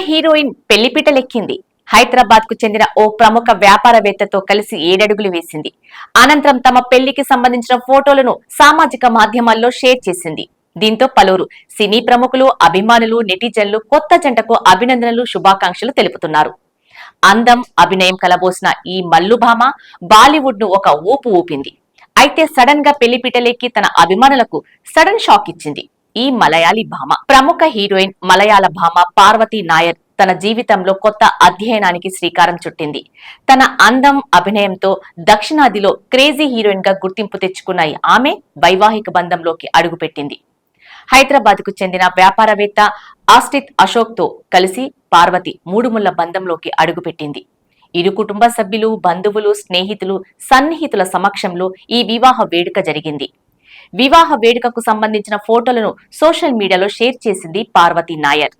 Heroine పెళ్లిపీటలెక్కింది. Hyderabad కు చెందిన ఓ ప్రముఖ వ్యాపారవేత్తతో కలిసి 7 అడుగులు వేసింది. అనంతరం తమ పెళ్లికి సంబంధించిన ఫోటోలను సామాజిక మాధ్యమాల్లో షేర్ చేసింది. దీంతో పలువురు సినీ ప్రముఖులు, అభిమానులు, నెటిజన్లు కొత్త జంటకు అభినందనలు, శుభాకాంక్షలు తెలుపుతున్నారు. అందం, అభినయం కలబోసిన ఈ మల్లుభామ బాలీవుడ్ ను ఒక ఊపు ఊపింది. అయితే సడన్ గా పెళ్లిపీటలెక్కి తన అభిమానులకు సడన్ షాక్ ఇచ్చింది. ఈ మలయాళీ భామ ప్రముఖ హీరోయిన్ మలయాళ భామ పార్వతీ నాయర్ తన జీవితంలో కొత్త అధ్యయనానికి శ్రీకారం చుట్టింది. తన అందం, అభినయంతో దక్షిణాదిలో క్రేజీ హీరోయిన్ గా గుర్తింపు తెచ్చుకున్న ఆమె వైవాహిక బంధంలోకి అడుగుపెట్టింది. హైదరాబాద్ కు చెందిన వ్యాపారవేత్త ఆస్టిత్ అశోక్ తో కలిసి పార్వతి మూడుముళ్ల బంధంలోకి అడుగుపెట్టింది. ఇరు కుటుంబ సభ్యులు, బంధువులు, స్నేహితులు, సన్నిహితుల సమక్షంలో ఈ వివాహ వేడుక జరిగింది. వివాహ వేడుకకు సంబంధించిన ఫోటోలను సోషల్ మీడియాలో షేర్ చేసింది పార్వతీ నాయర్.